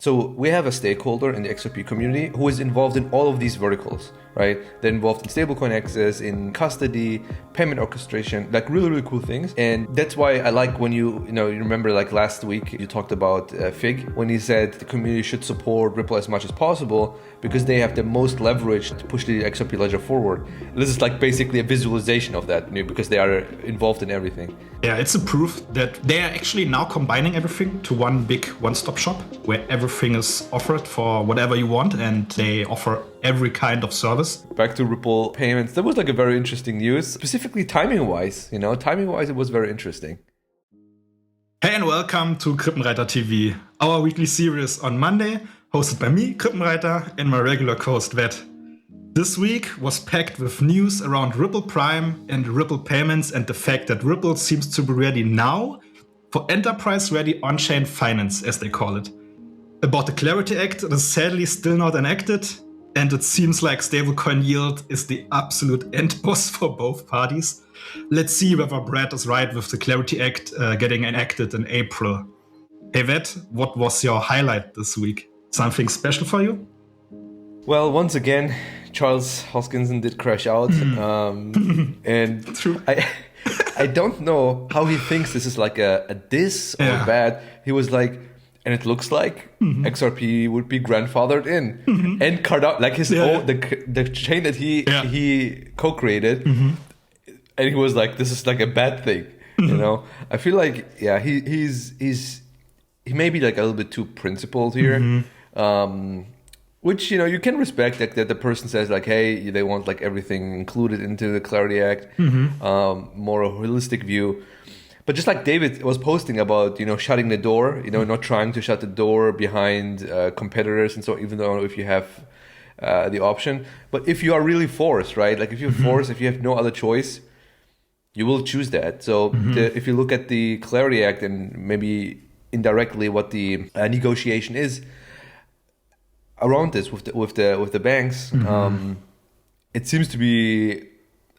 So we have a stakeholder in the XRP community who is involved in all of these verticals, right? They're involved in stablecoin access, in custody, payment orchestration, like really, really cool things. And that's why I like when you remember like last week you talked about Fig, when he said the community should support Ripple as much as possible because they have the most leverage to push the XRP Ledger forward. This is like basically a visualization of that, because they are involved in everything. Yeah, it's a proof that they are actually now combining everything to one big one-stop shop where everything is offered for whatever you want, and they offer every kind of service. Back to Ripple payments, that was like a very interesting news, specifically timing-wise. Timing-wise, it was very interesting. Hey and welcome to Krippenreiter TV, our weekly series on Monday, hosted by me, Krippenreiter, and my regular co-host Vet. This week was packed with news around Ripple Prime and Ripple payments and the fact that Ripple seems to be ready now for enterprise-ready on-chain finance, as they call it. About the Clarity Act, it is sadly still not enacted, and it seems like stablecoin yield is the absolute end boss for both parties. Let's see whether Brad is right with the Clarity Act getting enacted in April. Hey Vet, what was your highlight this week? Something special for you? Well, once again, Charles Hoskinson did crash out, and True. I don't know how he thinks this is like a diss or bad. He was like, and it looks like XRP would be grandfathered in and cut out like his own the chain that he co-created, and he was like, this is like a bad thing, I feel like he may be like a little bit too principled here. Which, you can respect that the person says like, hey, they want like everything included into the Clarity Act, more a holistic view. But just like David was posting about, shutting the door, not trying to shut the door behind competitors. And so even though if you have the option, but if you are really forced, right? Like if you're forced, if you have no other choice, you will choose that. So if you look at the Clarity Act and maybe indirectly what the negotiation is, around this with the banks, it seems to be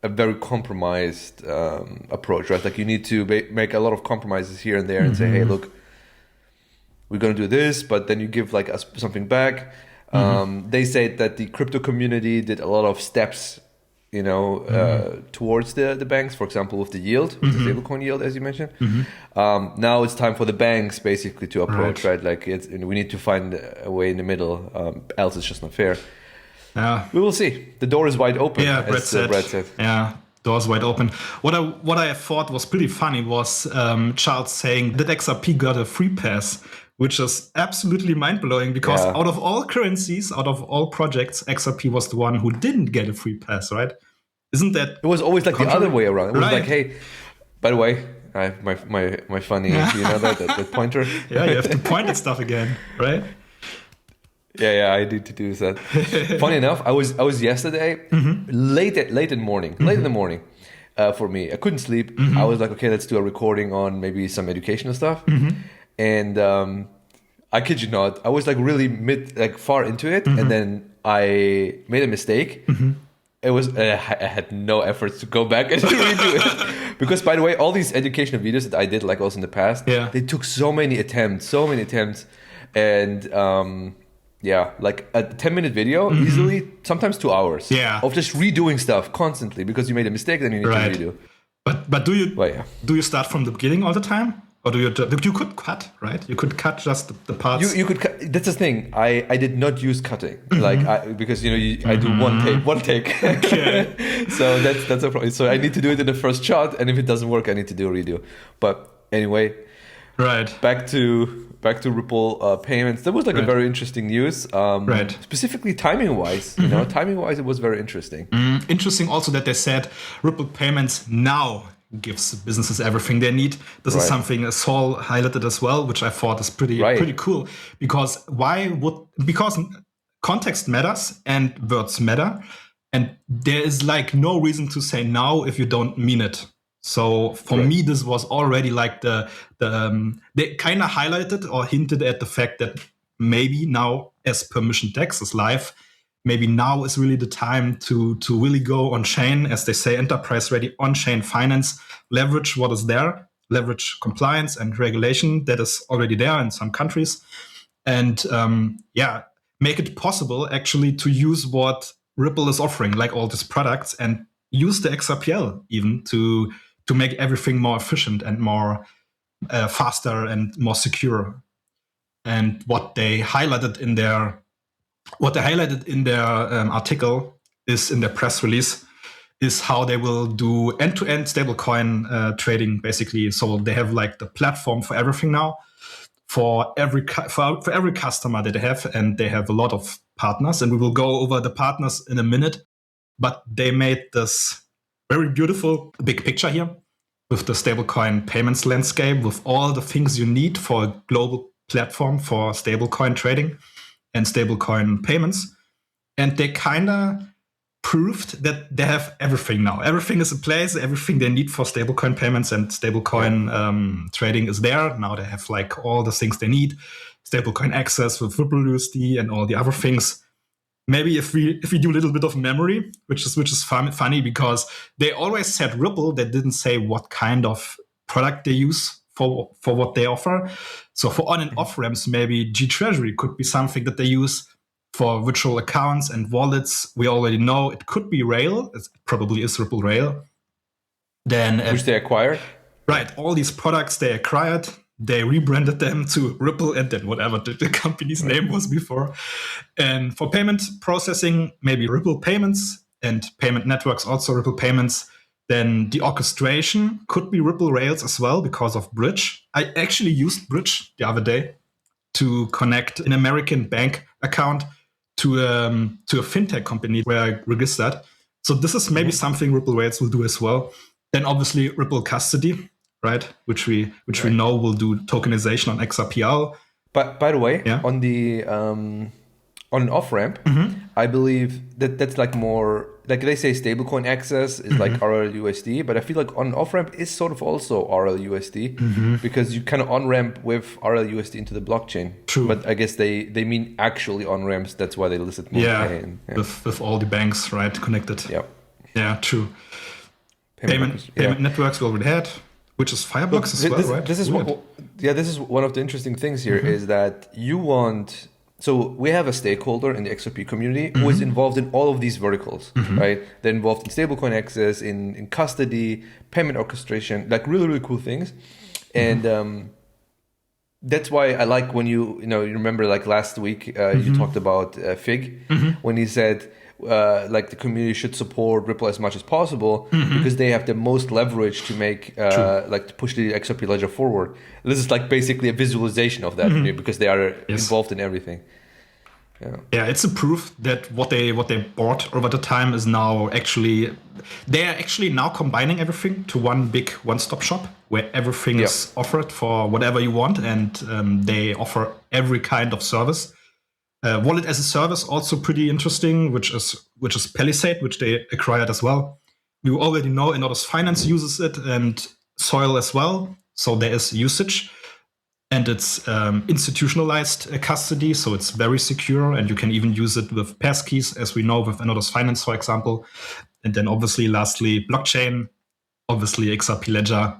a very compromised approach, right? Like you need to make a lot of compromises here and there and say, hey, look, we're going to do this, but then you give like us something back. They say that the crypto community did a lot of steps, towards the banks, for example, with the yield, with the stablecoin yield, as you mentioned. Now it's time for the banks basically to approach, right? Like we need to find a way in the middle, else it's just not fair. We will see. The door is wide open, as Brad said. Yeah, door's wide open. What I thought was pretty funny was Charles saying that XRP got a free pass, which is absolutely mind-blowing because out of all currencies, out of all projects, XRP was the one who didn't get a free pass, right? Isn't that... It was always like the other way around. It was like, hey, by the way, I have my funny, that pointer? Yeah, you have to point at stuff again, right? Yeah, I need to do that. Funny enough, I was yesterday, late in the morning, for me. I couldn't sleep. I was like, okay, let's do a recording on maybe some educational stuff. And I kid you not, I was like really far into it, and then I made a mistake. It was I had no efforts to go back and redo it, because by the way, all these educational videos that I did, like also in the past, they took so many attempts, and like a 10-minute video, easily, sometimes 2 hours, of just redoing stuff constantly because you made a mistake, then you need to redo. But do you start from the beginning all the time? Or you could cut, right? You could cut just the parts. You could cut. That's the thing. I did not use cutting, because I do one take. Okay. So that's a problem. So I need to do it in the first shot, and if it doesn't work, I need to do a redo. But anyway, Back to Ripple payments. That was like a very interesting news. Specifically timing wise, timing wise, it was very interesting. Interesting also that they said Ripple payments now gives businesses everything they need. This is something Saul highlighted as well, which I thought is pretty cool. Because because context matters and words matter, and there is like no reason to say now if you don't mean it. So for me, this was already like they kind of highlighted or hinted at the fact that maybe now, as permission tax is live, maybe now is really the time to really go on chain, as they say, enterprise ready on chain finance, leverage what is there, leverage compliance and regulation that is already there in some countries, and make it possible actually to use what Ripple is offering, like all these products, and use the XRPL even to make everything more efficient and more faster and more secure. And what they highlighted in their article is in their press release is how they will do end-to-end stablecoin trading, basically. So they have like the platform for everything now, for every customer that they have, and they have a lot of partners. And we will go over the partners in a minute. But they made this very beautiful big picture here with the stablecoin payments landscape, with all the things you need for a global platform for stablecoin trading and stablecoin payments. And they kind of proved that they have everything now. Everything is in place. Everything they need for stablecoin payments and stablecoin trading is there. Now they have like all the things they need. Stablecoin access with Ripple USD and all the other things. Maybe if we do a little bit of memory, which is funny because they always said Ripple, they didn't say what kind of product they use for what they offer. So for on and off ramps, maybe G Treasury could be something that they use for virtual accounts and wallets. We already know it could be Rail. It probably is Ripple Rail. Then which they acquired. Right, all these products they acquired. They rebranded them to Ripple and then whatever the company's name was before. And for payment processing, maybe Ripple Payments, and payment networks also Ripple Payments. Then the orchestration could be Ripple Rails as well because of Bridge. I actually used Bridge the other day to connect an American bank account to a fintech company where I registered. So this is maybe something Ripple Rails will do as well. Then obviously Ripple Custody, right? Which we know will do tokenization on XRPL. But by the way, on the on an off ramp, I believe that's like more like they say stablecoin access is like RLUSD, but I feel like on an off ramp is sort of also RLUSD because you kind of on ramp with RLUSD into the blockchain. True. But I guess they mean actually on ramps. That's why they listed more. With all the banks connected. Yeah, true. Payment networks we already had. Which is Fireblocks as well, right? This is one of the interesting things here is that you want. So we have a stakeholder in the XRP community who is involved in all of these verticals, right? They're involved in stablecoin access, in custody, payment orchestration, like really, really cool things. And that's why I like when you remember like last week you talked about Fig when he said like the community should support Ripple as much as possible because they have the most leverage to make like to push the XRP Ledger forward. This is like basically a visualization of that because they are involved in everything. Yeah, it's a proof that what they bought over the time is now actually they are actually now combining everything to one big one-stop shop where everything is offered for whatever you want, and they offer every kind of service. Wallet as a service also pretty interesting, which is Palisade, which they acquired as well. We already know Nodal Finance uses it and Soil as well, so there is usage, and it's institutionalized custody, so it's very secure, and you can even use it with passkeys, as we know with Nodal Finance, for example. And then obviously, lastly, blockchain, obviously XRP Ledger,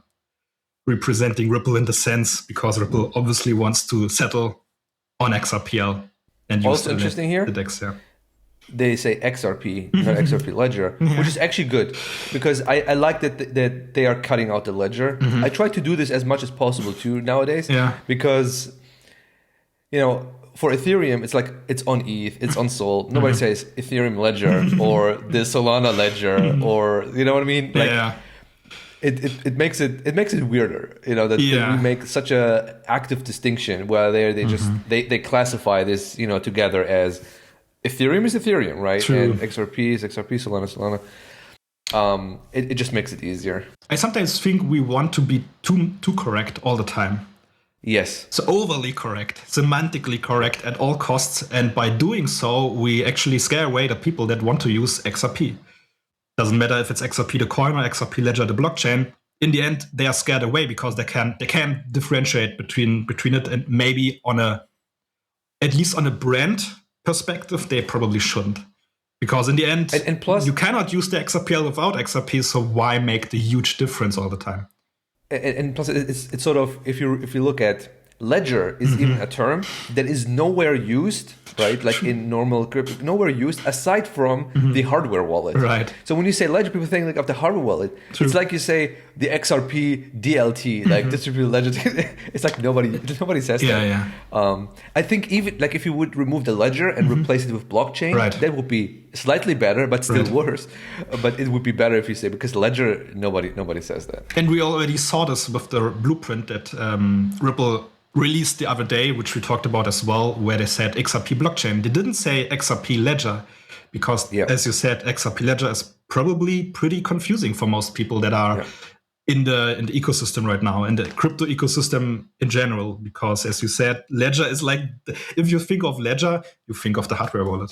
representing Ripple in the sense because Ripple obviously wants to settle on XRPL. And also interesting here, the DEX, they say XRP, not XRP Ledger, which is actually good because I like that they are cutting out the ledger. I try to do this as much as possible too nowadays because, for Ethereum, it's like it's on ETH, it's on Sol. Nobody says Ethereum Ledger or the Solana Ledger or, you know what I mean? Like, It makes it weirder, that we make such a active distinction where they classify this, together as Ethereum is Ethereum, right? True. And XRP is XRP, Solana. It just makes it easier. I sometimes think we want to be too correct all the time. Yes. So overly correct, semantically correct at all costs, and by doing so, we actually scare away the people that want to use XRP. Doesn't matter if it's XRP the coin or XRP Ledger the blockchain. In the end, they are scared away because they can differentiate between it, and maybe at least on a brand perspective, they probably shouldn't. Because in the end, and plus, you cannot use the XRPL without XRP, so why make the huge difference all the time? And plus, it's sort of if you look at ledger is even a term that is nowhere used, right? Like in normal crypto, nowhere used aside from the hardware wallet. Right. So when you say ledger, people think like of the hardware wallet. True. It's like you say the XRP DLT, like distributed ledger. It's like nobody says that. Yeah. I think even like if you would remove the ledger and replace it with blockchain, Right. that would be slightly better, but still worse. But it would be better if you say, because ledger, nobody says that. And we already saw this with the blueprint that Ripple released the other day, which we talked about as well, where they said XRP blockchain. They didn't say XRP Ledger because, as you said, XRP Ledger is probably pretty confusing for most people that are in the ecosystem right now, in the crypto ecosystem in general. Because, as you said, Ledger is like, if you think of Ledger, you think of the hardware wallet.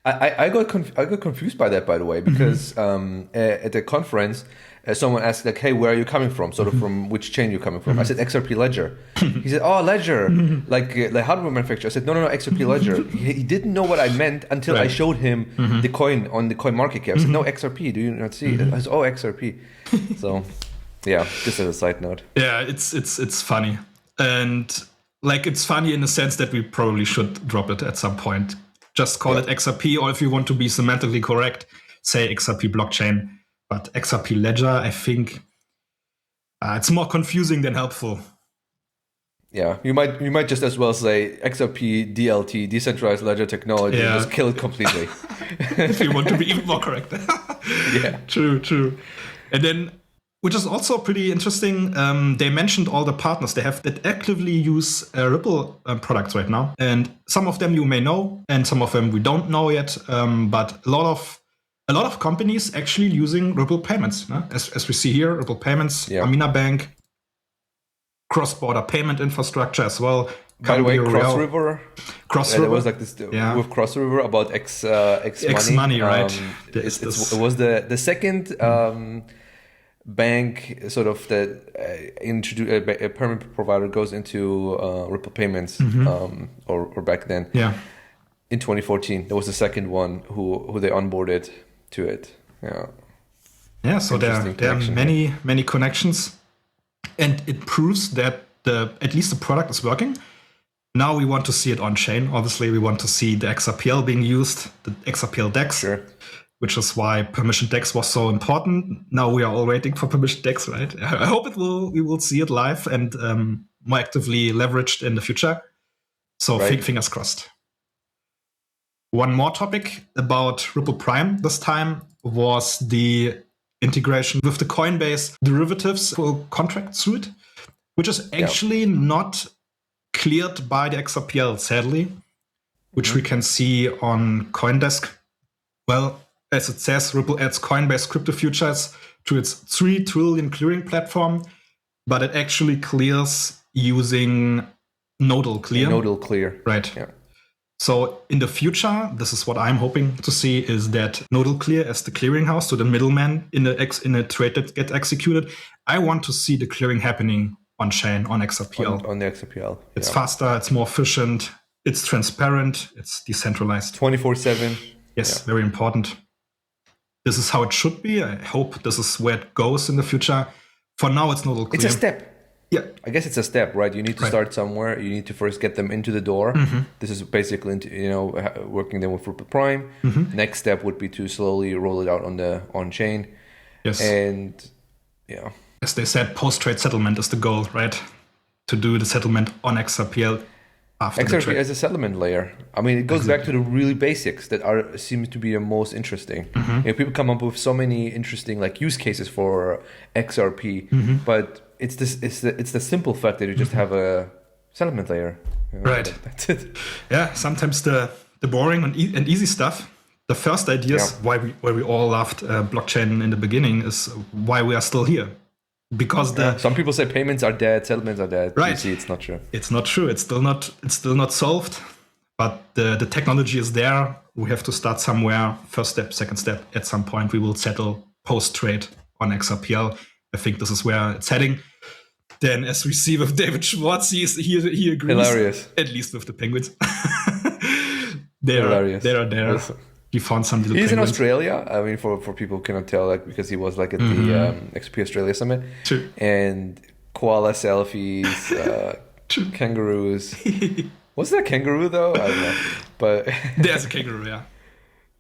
I got confused by that, by the way, because at the conference, someone asked like, "Hey, where are you coming from? Sort of from which chain you're coming from?" I said XRP Ledger. He said, "Oh, Ledger, like hardware manufacturer." I said, "No, XRP Ledger." He didn't know what I meant until I showed him the coin on the CoinMarketCap. I said, "No, XRP. Do you not see it?" I said, "Oh, XRP." So, yeah, just as a side note. Yeah, it's funny, and like it's funny in the sense that we probably should drop it at some point. Just call it XRP, or if you want to be semantically correct, say XRP blockchain. But XRP Ledger, I think it's more confusing than helpful. Yeah, you might just as well say XRP DLT, decentralized ledger technology, and just kill it completely. If you want to be even more correct. Yeah, true. And then, which is also pretty interesting, they mentioned all the partners they have that actively use Ripple products right now. And some of them you may know, and some of them we don't know yet. But a lot of companies actually using Ripple payments. As we see here, Ripple payments, Amina Bank, cross-border payment infrastructure as well. By the way, Cross River. There was like this with Cross River about X money, right? It was the second bank sort of that introduced a payment provider goes into Ripple payments or back then. Yeah. In 2014, there was the second one who they onboarded to it. Yeah, so there are many connections, and it proves that at least the product is working. Now we want to see it on chain. Obviously, we want to see the XRPL being used, the XRPL DEX, which is why permission DEX was so important. Now we are all waiting for permission DEX, right? I hope we will see it live and more actively leveraged in the future. So fingers crossed. One more topic about Ripple Prime this time was the integration with the Coinbase derivatives contract suite, which is actually not cleared by the XRPL, sadly, which we can see on CoinDesk. Well, as it says, Ripple adds Coinbase crypto futures to its 3 trillion clearing platform, but it actually clears using Nodal Clear. Nodal Clear. Right. Yeah. So in the future, this is what I'm hoping to see, is that Nodal Clear as the clearinghouse to the middleman in a trade that gets executed. I want to see the clearing happening on chain, on XRPL. On the XRPL. It's faster, it's more efficient, it's transparent, it's decentralized. 24/7. Yes, very important. This is how it should be. I hope this is where it goes in the future. For now, it's Nodal Clear. It's a step. Yeah. I guess it's a step, right? You need to start somewhere. You need to first get them into the door. This is basically working them with Ripple Prime. Next step would be to slowly roll it out on chain. Yes. And as they said, post-trade settlement is the goal, right? To do the settlement on XRPL after the trade. XRP as a settlement layer. I mean, it goes back to the really basics that seem to be the most interesting. People come up with so many interesting like use cases for XRP, but it's the simple fact that you just have a settlement layer. Right. That's it. Yeah. Sometimes the boring and easy stuff. The first ideas why we all loved blockchain in the beginning is why we are still here. Because some people say payments are dead, settlements are dead. Right. You see, it's not true. It's not true. It's still not solved. But the technology is there. We have to start somewhere. First step, second step. At some point, we will settle post-trade on XRPL. I think this is where it's heading. Then, as we see with David Schwartz, he agrees. Hilarious. At least with the penguins. They are there. Awesome. He found some little He's penguins. in Australia. I mean, for people who cannot tell, like because he was like at the XP Australia Summit. True. And koala selfies, Kangaroos. Was there a kangaroo though? I don't know. But There's a kangaroo, yeah.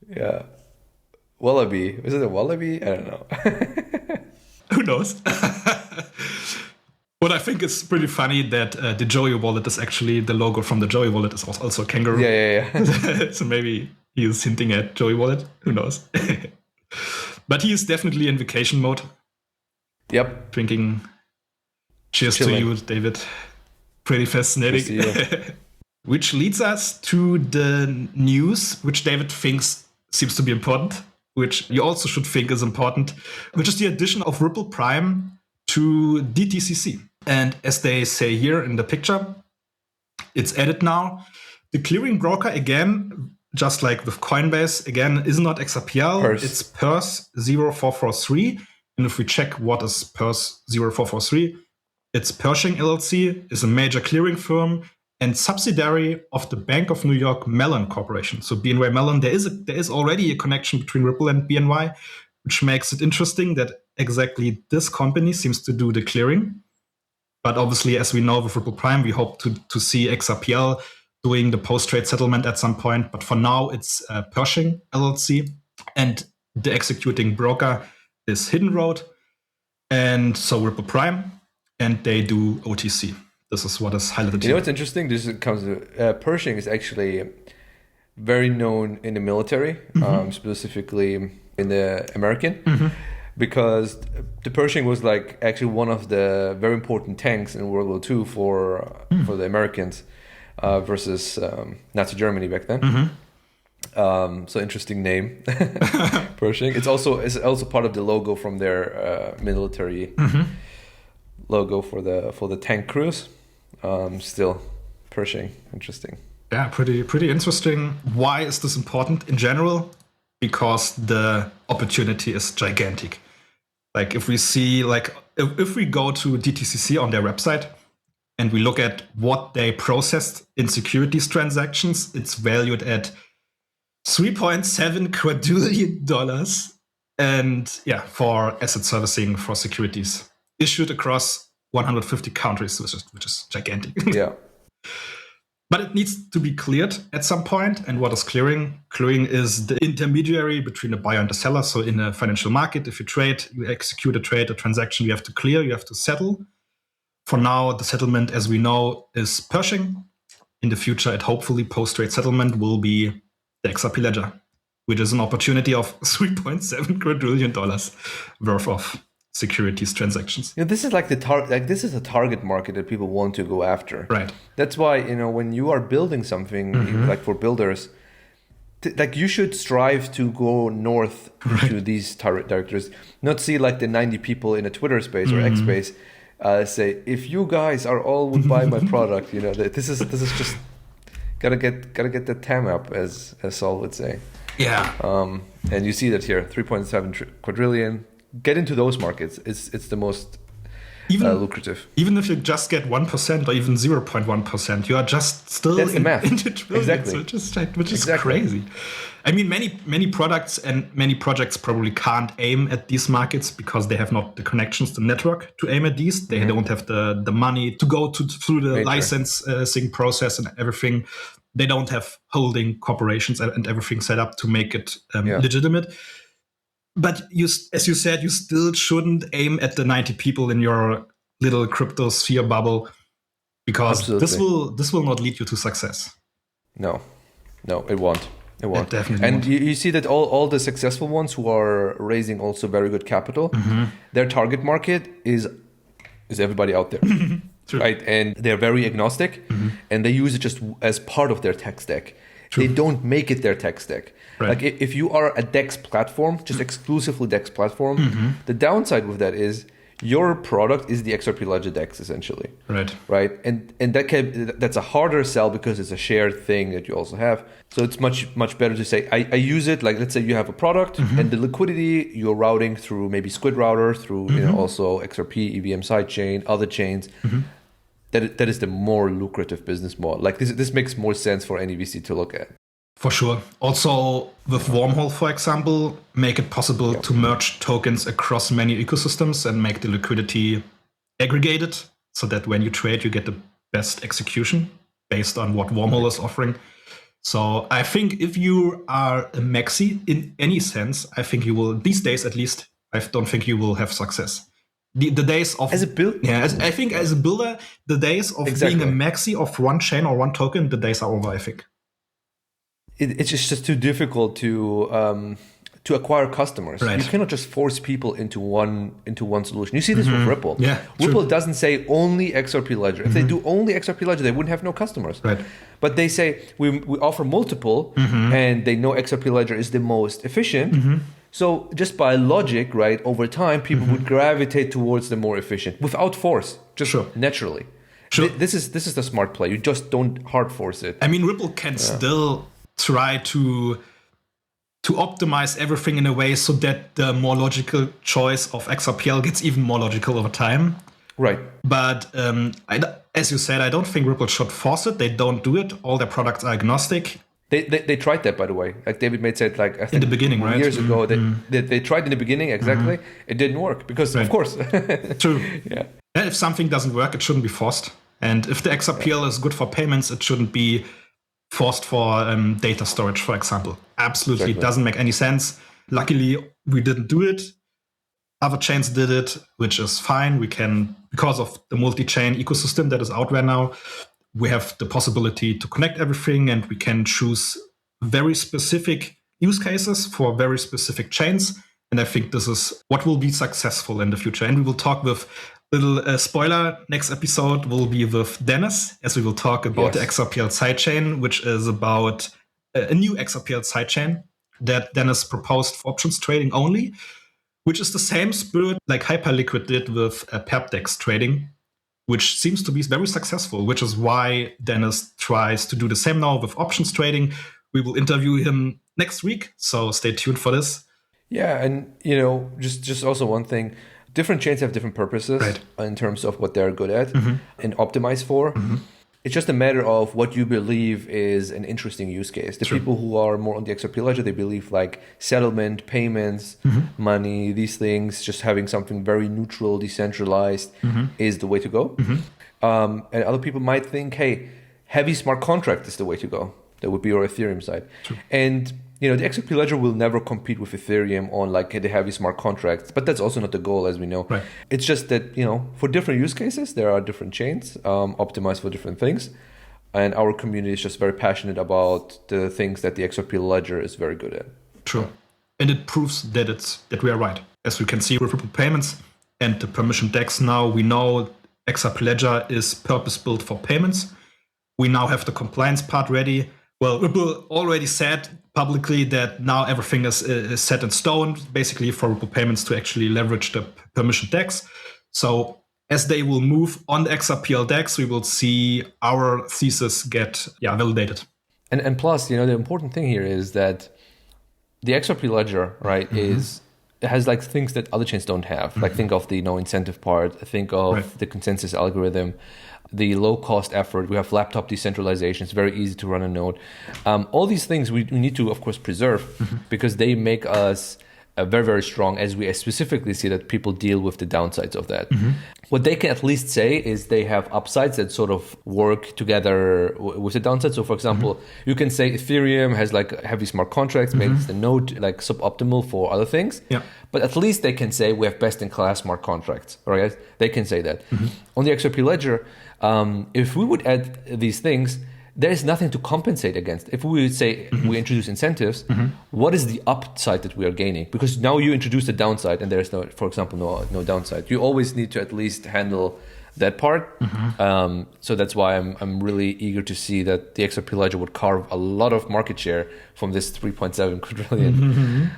yeah. Wallaby. Was it a wallaby? I don't know. Who knows? What I think is pretty funny that the Joey wallet is actually the logo from the Joey wallet is also a kangaroo. Yeah. So maybe he is hinting at Joey wallet. Who knows? But he is definitely in vacation mode. Yep. Drinking. Cheers Chilling. to you, David. Pretty fascinating. Cheers to you. Which leads us to the news, which David thinks seems to be important, which you also should think is important, which is the addition of Ripple Prime to DTCC. And as they say here in the picture, it's added now. The clearing broker, again, just like with Coinbase, again, is not XRPL. Purse. It's Purse 0443. And if we check what is Purse 0443, it's Pershing LLC, is a major clearing firm and subsidiary of the Bank of New York Mellon Corporation. So BNY Mellon, there is already a connection between Ripple and BNY, which makes it interesting that exactly this company seems to do the clearing. But obviously, as we know with Ripple Prime, we hope to see XRPL doing the post-trade settlement at some point. But for now, it's Pershing LLC. And the executing broker is Hidden Road. And so Ripple Prime. And they do OTC. This is what is highlighted You know what's interesting? This comes Pershing is actually very known in the military, specifically in the American, because the Pershing was like actually one of the very important tanks in World War II for the Americans versus Nazi Germany back then. So interesting name, Pershing. It's also part of the logo from their military logo for the tank crews. Still Pershing, interesting. Yeah, pretty interesting. Why is this important in general? Because the opportunity is gigantic. Like if we see, if we go to DTCC on their website and we look at what they processed in securities transactions, it's valued at $3.7 quadrillion. And yeah, for asset servicing for securities issued across 150 countries, which is gigantic. Yeah. But it needs to be cleared at some point. And what is clearing? Clearing is the intermediary between the buyer and the seller. So in a financial market, if you trade, you execute a trade, a transaction, you have to clear, you have to settle. For now, the settlement, as we know, is Pershing. In the future, it hopefully post-trade settlement will be the XRP Ledger, which is an opportunity of $3.7 quadrillion worth of securities transactions. You know, this is like this is a target market that people want to go after. Right. That's why, when you are building something like for builders, you should strive to go north to these target directors, not see like the 90 people in a Twitter space or X space say, if you guys are all would buy my product, this is just gotta get the TAM up, as Saul would say. Yeah. And you see that here, 3.7 quadrillion. Get into those markets. It's the most lucrative. Even if you just get 1% or even 0.1%, you are just still That's the math. into trillions, Exactly. which is crazy. I mean, many products and many projects probably can't aim at these markets because they have not the connections, the network to aim at these. They don't have the money to go through the licensing process and everything. They don't have holding corporations and everything set up to make it legitimate. But as you said, you still shouldn't aim at the 90 people in your little crypto sphere bubble, because this will not lead you to success. No, it won't. It definitely and won't. you see that all the successful ones who are raising also very good capital, their target market is everybody out there. True. Right? And they're very agnostic, and they use it just as part of their tech stack. True. They don't make it their tech stack. Right. Like if you are a DEX platform, just exclusively DEX platform, the downside with that is your product is the XRP Ledger DEX essentially. Right. And that's a harder sell because it's a shared thing that you also have. So it's much better to say I use it. Like let's say you have a product and the liquidity you're routing through maybe Squid Router, through also XRP, EVM sidechain, other chains. That is the more lucrative business model. Like this makes more sense for any VC to look at. For sure. Also, with Wormhole, for example, make it possible to merge tokens across many ecosystems and make the liquidity aggregated so that when you trade, you get the best execution based on what Wormhole is offering. So I think if you are a maxi in any sense, I think you will, these days at least, I don't think you will have success. The days of As a build, I think as a builder, the days of being a maxi of one chain or one token, the days are over, I think. It's just too difficult to acquire customers. Right. You cannot just force people into one solution. You see this with Ripple. Yeah, Ripple true. doesn't say only XRP Ledger. If they do only XRP Ledger, they wouldn't have no customers. Right. But they say we offer multiple, and they know XRP Ledger is the most efficient. So just by logic, right, over time, people would gravitate towards the more efficient without force, just naturally. Sure. This is the smart play. You just don't hard force it. I mean, Ripple can still try to optimize everything in a way so that the more logical choice of XRPL gets even more logical over time. Right. But as you said, I don't think Ripple should force it. They don't do it. All their products are agnostic. They tried that, by the way. Like David Mate said, like I think in the beginning, right? Years ago, they tried in the beginning exactly. It didn't work because, of course. True. Yeah. And if something doesn't work, it shouldn't be forced. And if the XRPL is good for payments, it shouldn't be forced for data storage, for example. Absolutely doesn't make any sense. Luckily, we didn't do it. Other chains did it, which is fine. We can, because of the multi-chain ecosystem that is out right now, we have the possibility to connect everything, and we can choose very specific use cases for very specific chains. And I think this is what will be successful in the future. And we will talk with little spoiler. Next episode will be with Dennis, as we will talk about the XRPL sidechain, which is about a new XRPL sidechain that Dennis proposed for options trading only, which is the same spirit like Hyperliquid did with Perpdex trading, which seems to be very successful, which is why Dennis tries to do the same now with options trading. We will interview him next week, so stay tuned for this. Yeah, and just also one thing, different chains have different purposes in terms of what they're good at and optimize for. It's just a matter of what you believe is an interesting use case. The people who are more on the XRP Ledger, they believe like settlement, payments, money, these things, just having something very neutral, decentralized is the way to go. And other people might think, hey, heavy smart contract is the way to go. That would be your Ethereum side. And the XRP Ledger will never compete with Ethereum on like the heavy smart contracts, but that's also not the goal, as we know. Right. It's just that, for different use cases, there are different chains optimized for different things. And our community is just very passionate about the things that the XRP Ledger is very good at. True. And it proves that we are right. As we can see with Ripple payments and the permission DEX now, we know XRP Ledger is purpose-built for payments. We now have the compliance part ready. Well, Ripple already said publicly that now everything is set in stone, basically for Ripple payments to actually leverage the permission DEX. So as they will move on the XRPL DEX, we will see our thesis get validated. And plus, the important thing here is that the XRP Ledger, right, it has like things that other chains don't have. Like think of the incentive part, think of the consensus algorithm, the low cost effort. We have laptop decentralization. It's very easy to run a node. All these things we need to, of course, preserve because they make us very, very strong, as we specifically see that people deal with the downsides of that. What they can at least say is they have upsides that sort of work together with the downsides. So, for example, you can say Ethereum has like heavy smart contracts, makes the node like suboptimal for other things. Yeah. But at least they can say we have best-in-class smart contracts. Right? They can say that. On the XRP Ledger, if we would add these things, there is nothing to compensate against. If we would say we introduce incentives, what is the upside that we are gaining? Because now you introduce the downside, and there is no, for example, no downside. You always need to at least handle that part. So that's why I'm really eager to see that the XRP Ledger would carve a lot of market share from this 3.7 quadrillion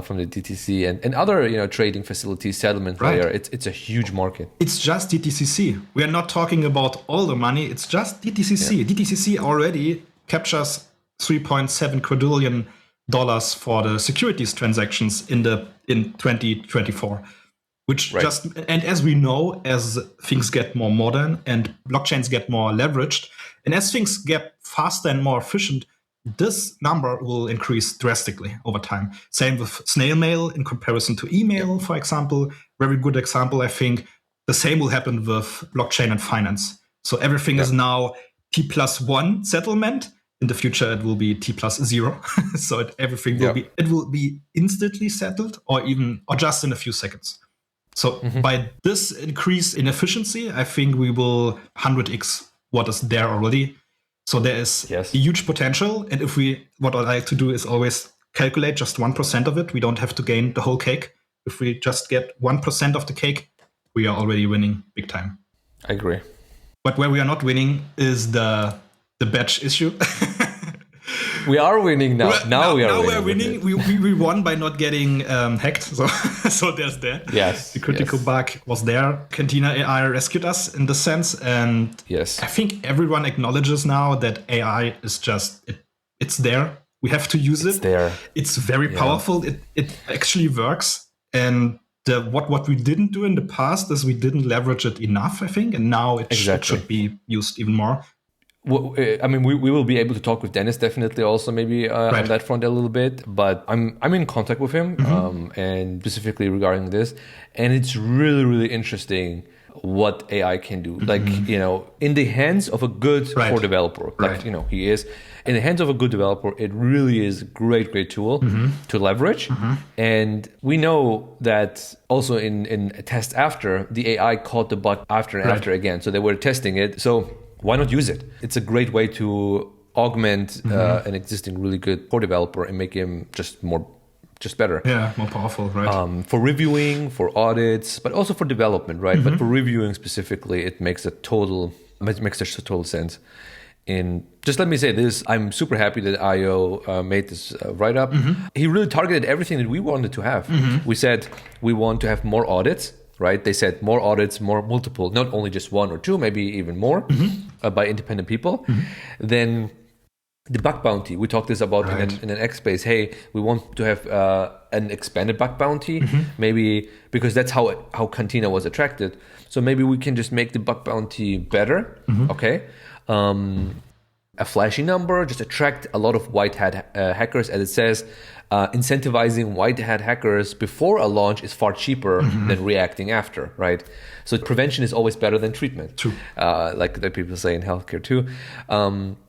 from the DTC and other trading facilities, settlement layer. It's a huge market. It's just DTCC. We are not talking about all the money. It's just DTCC. DTCC already captures $3.7 quadrillion for the securities transactions in 2024. Which and as we know, as things get more modern and blockchains get more leveraged, and as things get faster and more efficient, this number will increase drastically over time. Same with snail mail in comparison to email, for example. Very good example, I think. The same will happen with blockchain and finance. So everything is now T+1 settlement. In the future, it will be T+0. So everything will be instantly settled, or just in a few seconds. So by this increase in efficiency, I think we will 100x what is there already. So there is a huge potential. And what I like to do is always calculate just 1% of it. We don't have to gain the whole cake. If we just get 1% of the cake, we are already winning big time. I agree. But where we are not winning is the batch issue. We are winning now. Now we are winning. We won by not getting hacked. So there's that. Yes. The critical bug was there. Cantina AI rescued us in this sense. And I think everyone acknowledges now that AI is just, it's there. We have to use it. It's there. It's very powerful. It actually works. And what we didn't do in the past is we didn't leverage it enough, I think. And now it should be used even more. Well, I mean, we will be able to talk with Dennis definitely also maybe on that front a little bit, but I'm in contact with him and specifically regarding this, and it's really, really interesting what AI can do. Like, in the hands of a good core developer, like, he is, in the hands of a good developer, it really is a great tool to leverage. And we know that also in test after, the AI caught the bug after and after again. So they were testing it. So why not use it? It's a great way to augment an existing really good core developer and make him just better. Yeah, more powerful, right? For reviewing, for audits, but also for development, right? But for reviewing specifically, it makes total sense. And just let me say this, I'm super happy that IO made this write-up. He really targeted everything that we wanted to have. We said we want to have more audits, right? They said more audits, more multiple, not only just one or two, maybe even more by independent people. Then the bug bounty, we talked this about in an X space. Hey, we want to have an expanded bug bounty, maybe because that's how Cantina was attracted. So maybe we can just make the bug bounty better. Okay. A flashy number, just attract a lot of white hat hackers, as it says. Incentivizing white hat hackers before a launch is far cheaper than reacting after, right? So prevention is always better than treatment. True. Like that people say in healthcare too.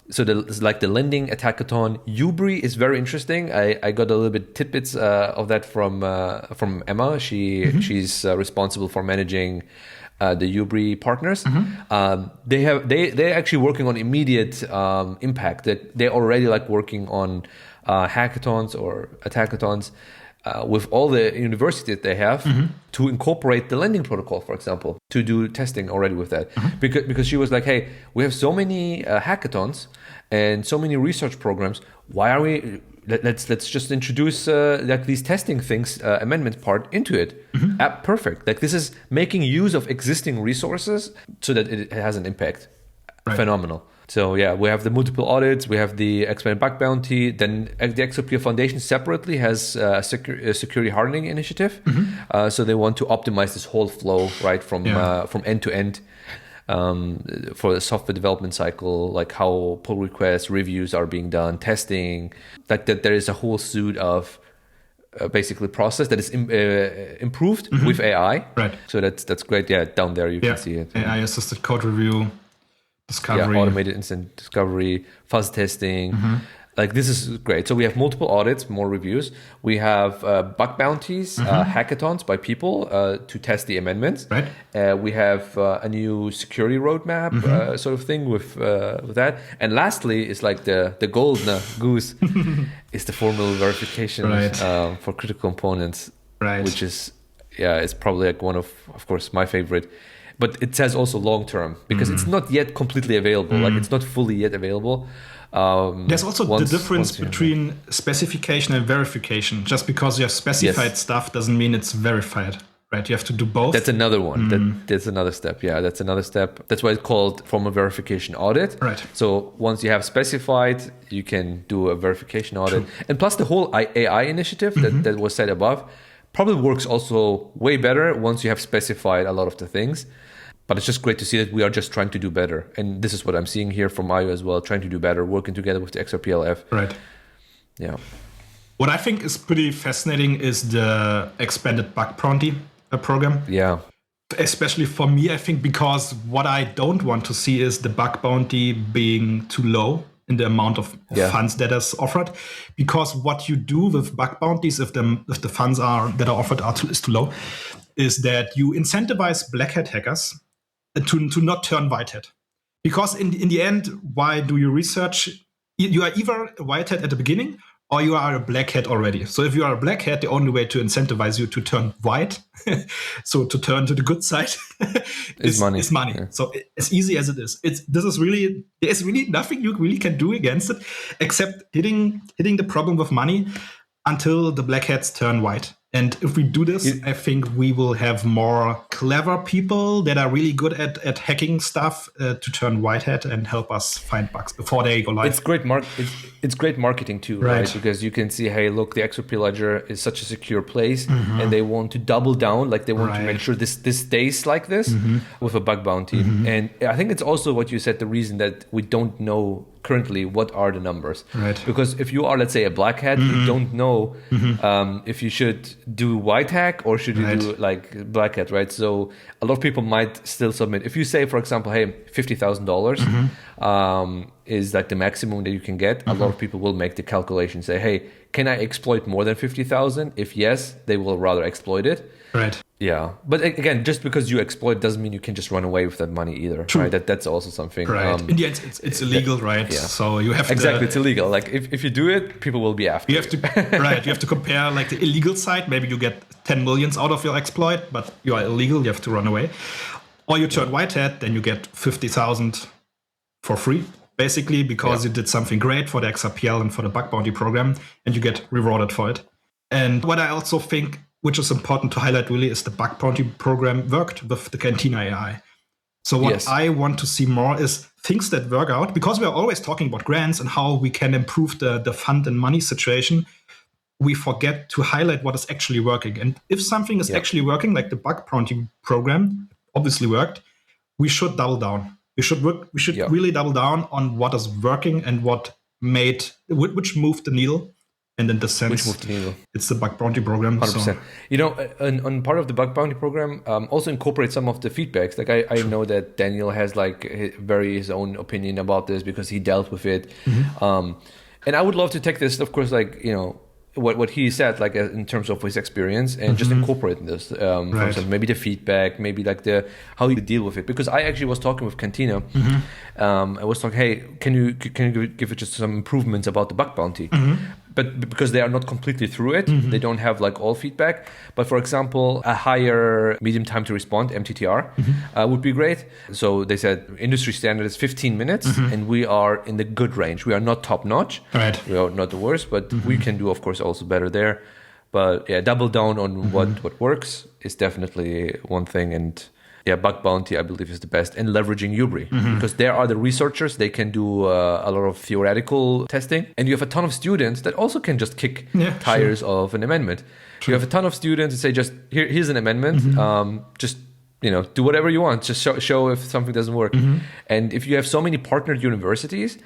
So the lending attackathon, Ubri is very interesting. I got a little bit tidbits of that from Emma. She's responsible for managing the Ubri partners. They're actually working on immediate impact. That they're already like working on hackathons or attackathons with all the universities that they have to incorporate the lending protocol, for example, to do testing already with that. Because she was like, hey, we have so many hackathons and so many research programs. Why are we? Let's just introduce like these testing things, amendment part into it. Perfect. Like this is making use of existing resources so that it has an impact. Phenomenal. So yeah, we have the multiple audits, we have the expanded bug bounty, then the XRPL Foundation separately has a security hardening initiative. So they want to optimize this whole flow, right, from end to end for the software development cycle, like how pull requests, reviews are being done, testing, like that there is a whole suite of basically process that is improved with AI. Right. So that's great. Yeah, down there you can see it. AI assisted code review. Discovery. Yeah, automated instant discovery, fuzz testing. Like this is great. So we have multiple audits, more reviews. We have bug bounties, hackathons by people to test the amendments. Right. We have a new security roadmap sort of thing with that. And lastly, is like the golden goose is the formal verification for critical components, which is it's probably like one of course, my favorite. But it says also long term because it's not yet completely available. Like it's not fully yet available. There's also the difference between specification and verification. Just because you have specified stuff doesn't mean it's verified, right? You have to do both. That's another one. That's another step. Yeah, that's another step. That's why it's called formal verification audit. Right. So once you have specified, you can do a verification audit. And plus the whole AI initiative that was said above probably works also way better once you have specified a lot of the things. But it's just great to see that we are just trying to do better. And this is what I'm seeing here from IO as well, trying to do better, working together with the XRPLF. Right. Yeah. What I think is pretty fascinating is the expanded bug bounty program. Yeah. Especially for me, I think, because what I don't want to see is the bug bounty being too low in the amount of funds that is offered. Because what you do with bug bounties, if the funds that are offered is too low, is that you incentivize black hat hackers to not turn white hat. Because in the end, why do you research? You are either a white hat at the beginning, or you are a black hat already. So if you are a black hat, the only way to incentivize you to turn white, so to turn to the good side, is money. Yeah. So as easy as it is, there's really nothing you really can do against it, except hitting the problem with money until the black hats turn white. And if we do this, I think we will have more clever people that are really good at hacking stuff to turn white hat and help us find bugs before they go live. It's great marketing too, right? Because you can see, hey, look, the XRP Ledger is such a secure place, and they want to double down, like they want to make sure this stays like this with a bug bounty. And I think it's also what you said, the reason that we don't know currently what are the numbers, because if you are, let's say, a black hat, you don't know if you should do white hack or should you do like black hat, right? So a lot of people might still submit. If you say, for example, hey, $50,000 is like the maximum that you can get, a lot of people will make the calculation, say, hey, can I exploit more than 50,000? If yes, they will rather exploit it. Yeah, but again, just because you exploit doesn't mean you can just run away with that money either, right? That's also something. In the end, it's illegal, right? Yeah. So you have to, it's illegal. Like if you do it, people will be after you. You have to compare like the illegal side. Maybe you get 10 millions out of your exploit, but you are illegal. You have to run away, or you turn white hat, then you get 50,000 for free, basically, because you did something great for the XRPL and for the bug bounty program, and you get rewarded for it. And what I also think, which is important to highlight really, is the bug bounty program worked with the Cantina AI. So what I want to see more is things that work out, because we are always talking about grants and how we can improve the fund and money situation. We forget to highlight what is actually working. And if something is actually working, like the bug bounty program obviously worked, we should double down. We should really double down on what is working and which moved the needle. And in the sense, it's the bug bounty program. 100%. So. You know, on part of the bug bounty program, also incorporate some of the feedbacks. Like I know that Daniel has like his own opinion about this because he dealt with it. And I would love to take this, of course, like, you know, what he said, like in terms of his experience, and just incorporate this. For example, maybe the feedback, maybe like how you deal with it. Because I actually was talking with Cantina. I was talking, hey, can you give it just some improvements about the bug bounty? But because they are not completely through it, they don't have like all feedback. But for example, a higher medium time to respond, MTTR, would be great. So they said industry standard is 15 minutes, and we are in the good range. We are not top notch. We are not the worst, but we can do, of course, also better there. But yeah, double down on what works is definitely one thing. And yeah, bug bounty, I believe, is the best. And leveraging Ubri, because there are the researchers, they can do a lot of theoretical testing. And you have a ton of students that also can just kick tires of an amendment. You have a ton of students that say, just here's an amendment, just, you know, do whatever you want. Just show if something doesn't work. And if you have so many partnered universities,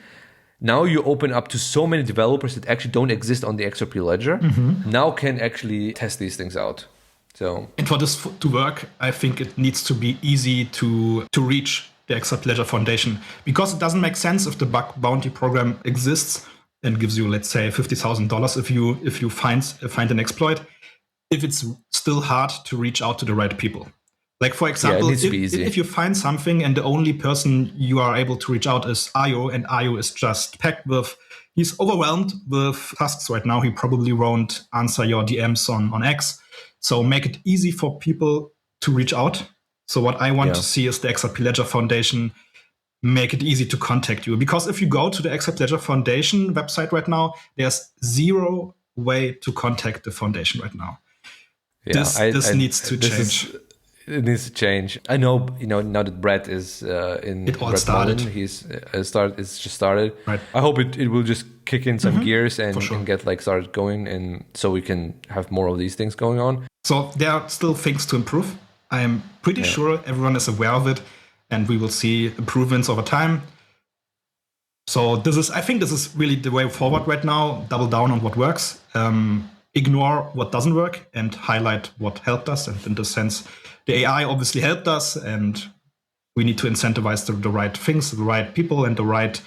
now you open up to so many developers that actually don't exist on the XRP Ledger, now can actually test these things out. So, and for this to work, I think it needs to be easy to reach the XRP Ledger Foundation, because it doesn't make sense if the bug bounty program exists and gives you, let's say, $50,000 if you find an exploit, if it's still hard to reach out to the right people. Like, for example, if you find something and the only person you are able to reach out is Ayo, and Ayo is just packed with, he's overwhelmed with tasks right now, he probably won't answer your DMs on X. So make it easy for people to reach out. So what I want to see is the XRP Ledger Foundation make it easy to contact you. Because if you go to the XRP Ledger Foundation website right now, there's zero way to contact the foundation right now. Yeah, this needs to change. It needs to change. I know, you know, now that Brett is in it all started. It's just started. Right. I hope it will just kick in some gears and get like started going, and so we can have more of these things going on. So there are still things to improve. I am pretty sure everyone is aware of it, and we will see improvements over time. So I think this is really the way forward right now. Double down on what works. ignore what doesn't work and highlight what helped us. And in this sense, the AI obviously helped us, and we need to incentivize the right things, the right people, and the right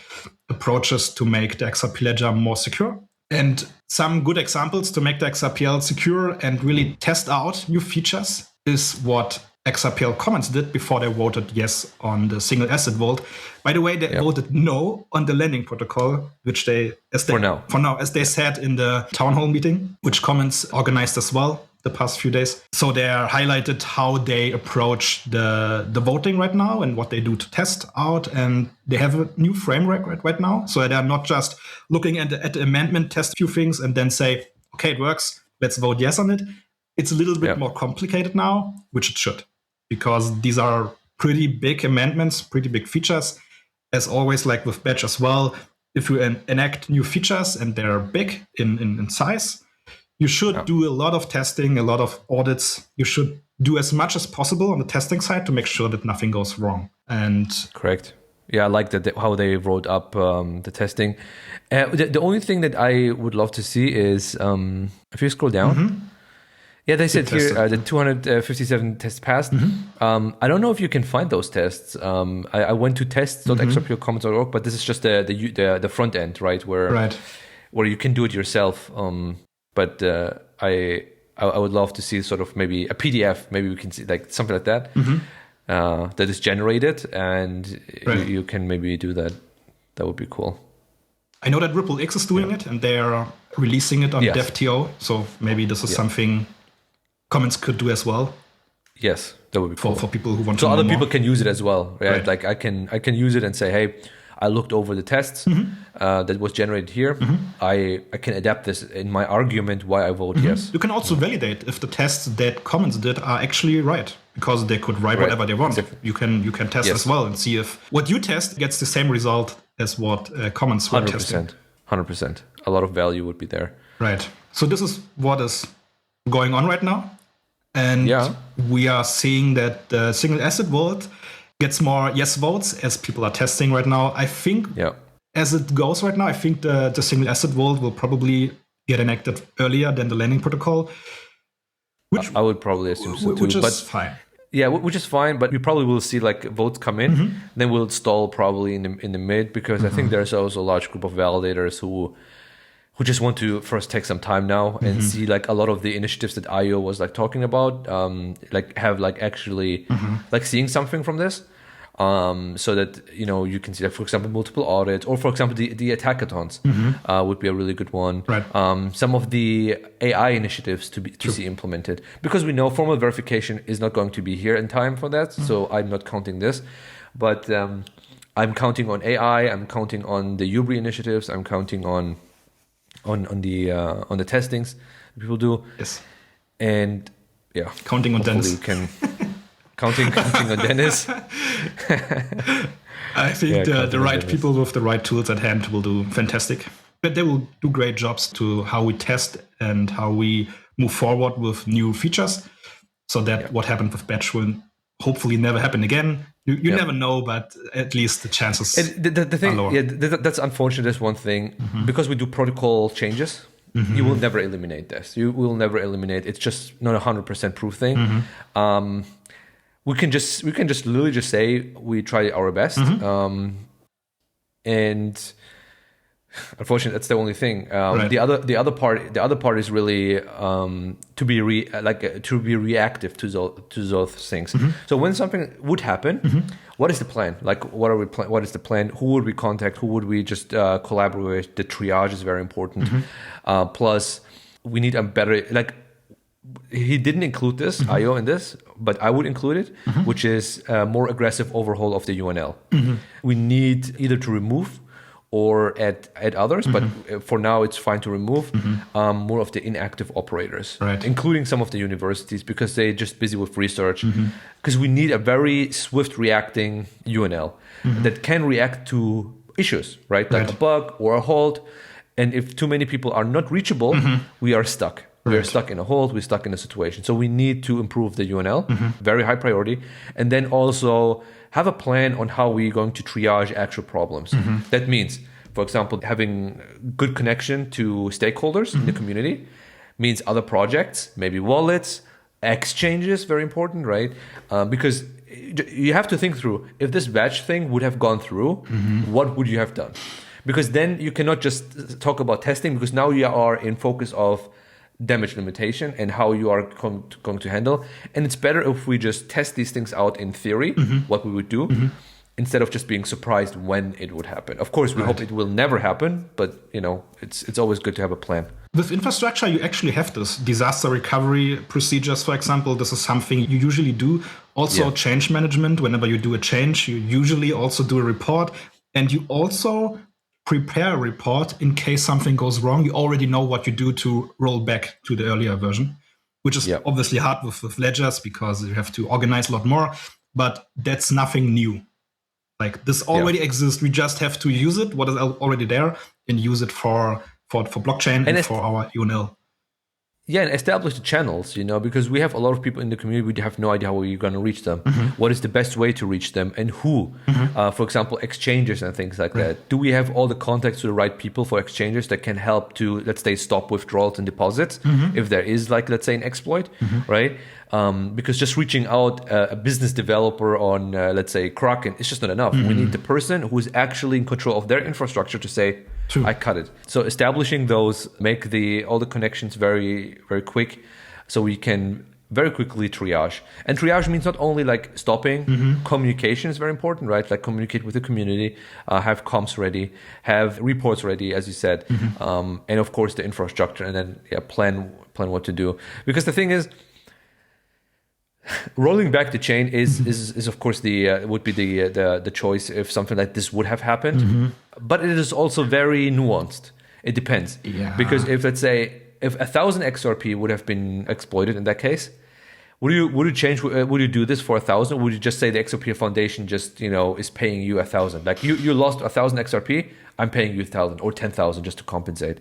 approaches to make the XRP Ledger more secure. And some good examples to make the XRPL secure and really test out new features is what XRPL Commons did before they voted yes on the single asset vault. By the way, they voted no on the lending protocol, which for now, as they said in the town hall meeting, which Commons organized as well the past few days. So they are highlighted how they approach the voting right now and what they do to test out. And they have a new framework right now. So they are not just looking at the amendment, test a few things, and then say, okay, it works, let's vote yes on it. It's a little bit more complicated now, which it should, because these are pretty big amendments, pretty big features. As always, like with Batch as well, if you enact new features and they're big in size, you should do a lot of testing, a lot of audits. You should do as much as possible on the testing side to make sure that nothing goes wrong. And correct. Yeah, I like that how they wrote up the testing. The only thing that I would love to see is if you scroll down. Yeah, they said here the 257 tests passed. I don't know if you can find those tests. I went to tests.xrplcommons.org, but this is just the front end, right? Where you can do it yourself. But I would love to see sort of maybe a PDF. Maybe we can see like something like that that is generated, and you can maybe do that. That would be cool. I know that Ripple X is doing it, and they are releasing it on DevTO. So maybe this is something Commons could do as well. Yes, that would be cool for people who want to know other more. People can use it as well, right? Like I can use it and say, hey, I looked over the tests that was generated here. I can adapt this in my argument why I vote yes. You can also validate if the tests that Commons did are actually right, because they could write whatever they want. Exactly. You can test as well and see if what you test gets the same result as what Commons were testing. 100%. A lot of value would be there. Right. So this is what is going on right now. And we are seeing that the single asset vault gets more yes votes as people are testing right now. I think as it goes right now, I think the single asset vault will probably get enacted earlier than the lending protocol. Which I would probably assume so too. Which is fine. Yeah, which is fine, but we probably will see like votes come in, then we'll stall probably in the mid, because I think there's also a large group of validators who just want to first take some time now and see like a lot of the initiatives that IO was like talking about, like have like actually like seeing something from this, so that you can see like, for example, multiple audits, or for example the attackathons would be a really good one. Right. Some of the AI initiatives to see implemented, because we know formal verification is not going to be here in time for that. So I'm not counting this, but I'm counting on AI. I'm counting on the UBRI initiatives. I'm counting on the testings people do. Yes. And counting on Dennis. Counting on Dennis. I think the right people with the right tools at hand will do fantastic. But they will do great jobs to how we test and how we move forward with new features, so that what happened with Batch will hopefully never happen again. You never know, but at least the chances the thing, are lower. That's unfortunate. That's one thing. Because we do protocol changes, you will never eliminate this. You will never eliminate. It's just not 100% proof thing. We can just literally just say we try our best, and unfortunately, that's the only thing. The other part is really to be reactive to those things. So when something would happen, what is the plan? Like, what is the plan? Who would we contact? Who would we just collaborate with? The triage is very important. Plus, we need a better he didn't include this IO in this, but I would include it, which is a more aggressive overhaul of the UNL. We need either to remove or add others, but for now it's fine to remove more of the inactive operators, including some of the universities, because they're just busy with research. Because we need a very swift reacting UNL that can react to issues, right? Like a bug or a hold. And if too many people are not reachable, we are stuck. We are stuck in a hold, we're stuck in a situation. So we need to improve the UNL, very high priority. And then also have a plan on how we're going to triage actual problems. That means, for example, having good connection to stakeholders in the community, means other projects, maybe wallets, exchanges, very important, right? Because you have to think through, if this batch thing would have gone through, what would you have done? Because then you cannot just talk about testing, because now you are in focus of damage limitation and how you are going to handle. And it's better if we just test these things out in theory, what we would do, instead of just being surprised when it would happen. Of course, we hope it will never happen, but it's always good to have a plan. With infrastructure, you actually have this disaster recovery procedures, for example. This is something you usually do. Also, change management. Whenever you do a change, you usually also do a report, and you also prepare a report in case something goes wrong. You already know what you do to roll back to the earlier version, which is obviously hard with ledgers because you have to organize a lot more, but that's nothing new. Like, this already exists. We just have to use it, what is already there, and use it for blockchain and for our UNL. Yeah, and establish the channels, because we have a lot of people in the community, we have no idea how we're going to reach them. What is the best way to reach them, and who? For example, exchanges and things like that. Do we have all the contacts to the right people for exchanges that can help to, let's say, stop withdrawals and deposits if there is, like, let's say, an exploit, right? Because just reaching out a business developer on, let's say, Kraken, it's just not enough. We need the person who is actually in control of their infrastructure to say, I cut it. So establishing those, make all the connections very, very quick, so we can very quickly triage. And triage means not only like stopping, communication is very important, right? Like, communicate with the community, have comms ready, have reports ready, as you said, and of course the infrastructure, and then plan what to do. Because the thing is, rolling back the chain is of course would be the choice if something like this would have happened, but it is also very nuanced. It depends, because if, let's say, if 1,000 XRP would have been exploited in that case, would you change? Would you do this for 1,000? Would you just say the XRP Foundation just is paying you 1,000? Like, you lost 1,000 XRP, I'm paying you 1,000 or 10,000 just to compensate,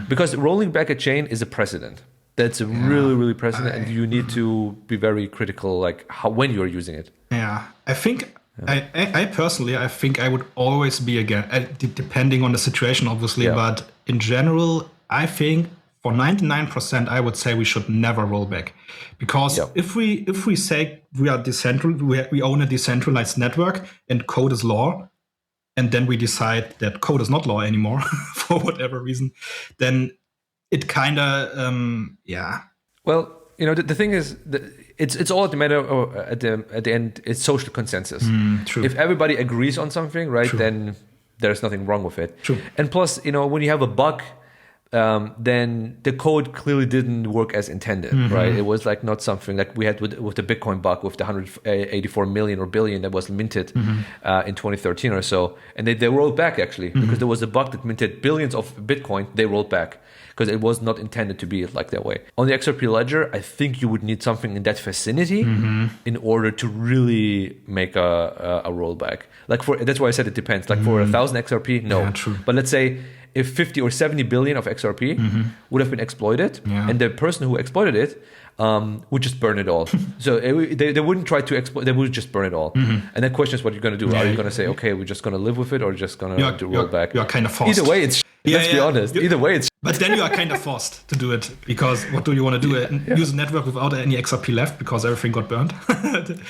because rolling back a chain is a precedent. That's a really, really precedent, and you need to be very critical, like when you're using it. Yeah, I think I personally, I think I would always be again, depending on the situation, obviously, but in general, I think for 99%, I would say we should never roll back, because if we say we are we own a decentralized network and code is law, and then we decide that code is not law anymore for whatever reason, then it kind of, Well, the thing is, it's all at the matter of, at the end, it's social consensus. True. If everybody agrees on something, right, then there's nothing wrong with it. True. And plus, when you have a bug, then the code clearly didn't work as intended, right? It was like not something like we had with the Bitcoin bug with the 184 million or billion that was minted in 2013 or so. And they rolled back, actually, because there was a bug that minted billions of Bitcoin. They rolled back because it was not intended to be like that way. On the XRP Ledger, I think you would need something in that vicinity in order to really make a rollback. Like, that's why I said it depends. Like, for 1,000 XRP, no. Yeah, true. But let's say if 50 or 70 billion of XRP would have been exploited, and the person who exploited it would just burn it all. So they wouldn't try to exploit, they would just burn it all. And the question is what you're going to do. Are you going to say, okay, we're just going to live with it, or just going to roll back? You're kind of forced. Either way, it's let's be honest. Either way, it's But then you are kind of forced to do it, because what do you want to do? Use a network without any XRP left because everything got burned?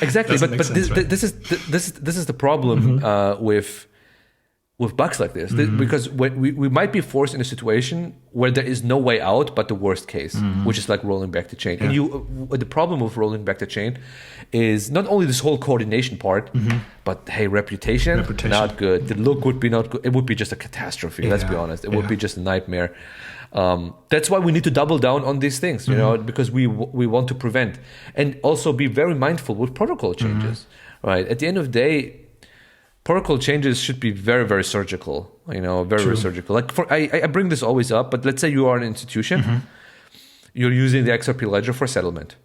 Exactly. But this is the problem with bugs like this, because we might be forced in a situation where there is no way out but the worst case, which is like rolling back the chain. And the problem with rolling back the chain is not only this whole coordination part, but hey, reputation not good. The look would be not good. It would be just a catastrophe. Let's be honest. It would be just a nightmare. That's why we need to double down on these things, because we want to prevent, and also be very mindful with protocol changes. Right. At the end of the day, protocol changes should be very, very surgical, very surgical. Like, I bring this always up, but let's say you are an institution, you're using the XRP Ledger for settlement.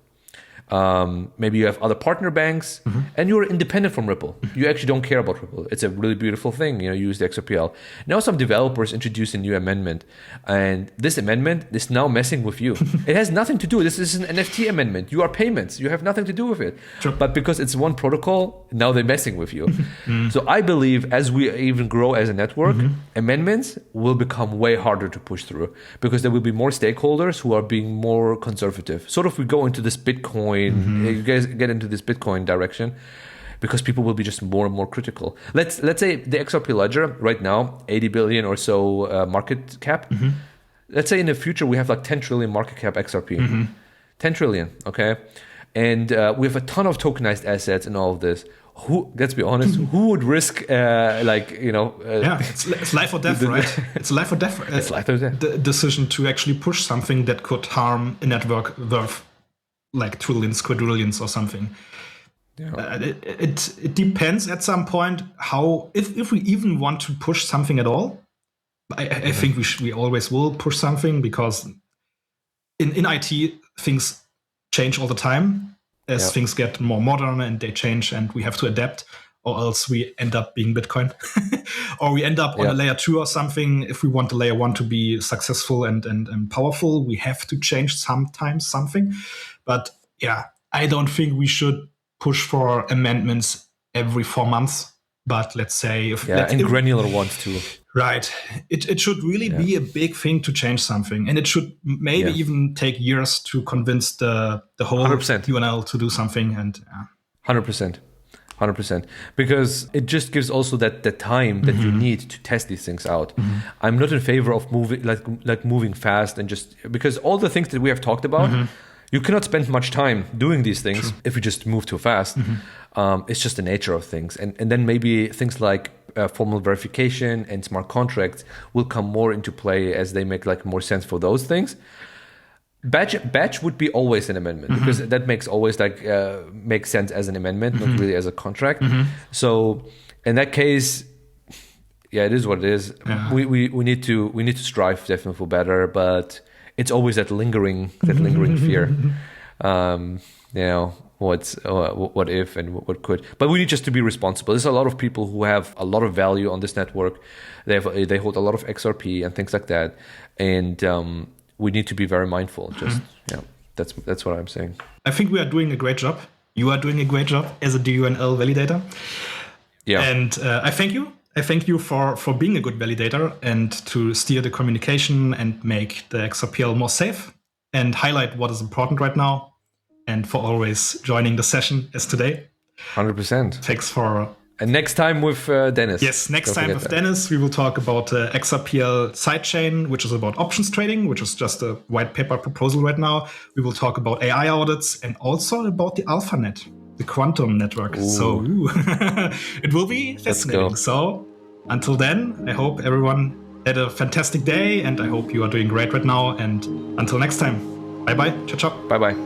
Maybe you have other partner banks, and you're independent from Ripple. You actually don't care about Ripple. It's a really beautiful thing. You use the XRPL. Now some developers introduced a new amendment, and this amendment is now messing with you. It has nothing to do. This is an NFT amendment. You are payments. You have nothing to do with it. Sure. But because it's one protocol, now they're messing with you. So I believe as we even grow as a network, amendments will become way harder to push through because there will be more stakeholders who are being more conservative. Sort of we go into this Bitcoin, you guys get into this Bitcoin direction because people will be just more and more critical. Let's say the XRP Ledger right now, 80 billion or so market cap. Let's say in the future we have like 10 trillion market cap XRP. 10 trillion, okay? And we have a ton of tokenized assets and all of this. Who, let's be honest, who would risk it's life or death, right? It's life or death. It's life or death. The decision to actually push something that could harm a network worth like trillions, quadrillions or something. Yeah. It depends at some point how, if we even want to push something at all. I think we always will push something because in IT things change all the time as things get more modern and they change and we have to adapt, or else we end up being Bitcoin or we end up on a layer 2 or something. If we want the layer 1 to be successful and powerful, we have to change sometimes something. But yeah, I don't think we should push for amendments every 4 months. But let's say if granular ones too. Right. It should really be a big thing to change something. And it should maybe even take years to convince the whole 100%. UNL to do something. And 100%. 100%. Because it just gives also that the time that you need to test these things out. I'm not in favor of moving fast and just because all the things that we have talked about, you cannot spend much time doing these things if you just move too fast. It's just the nature of things. And then maybe things like formal verification and smart contracts will come more into play as they make like more sense for those things. Batch would be always an amendment because that makes always makes sense as an amendment, not really as a contract. So in that case, it is what it is. Yeah. We need to strive definitely for better, but it's always that lingering fear. What if and what could. But we need just to be responsible. There's a lot of people who have a lot of value on this network. They hold a lot of XRP and things like that, and we need to be very mindful. That's what I'm saying. I think we are doing a great job. You are doing a great job as a DUNL validator. Yeah, and I thank you. I thank you for being a good validator and to steer the communication and make the XRPL more safe and highlight what is important right now. And for always joining the session as today. 100%. Thanks for... And next time with Dennis. Yes, next time with Dennis, we will talk about XRPL sidechain, which is about options trading, which is just a white paper proposal right now. We will talk about AI audits and also about the AlphaNet, the quantum network. Ooh. So it will be fascinating. So until then, I hope everyone had a fantastic day and I hope you are doing great right now. And until next time, bye-bye. Ciao, ciao. Bye-bye.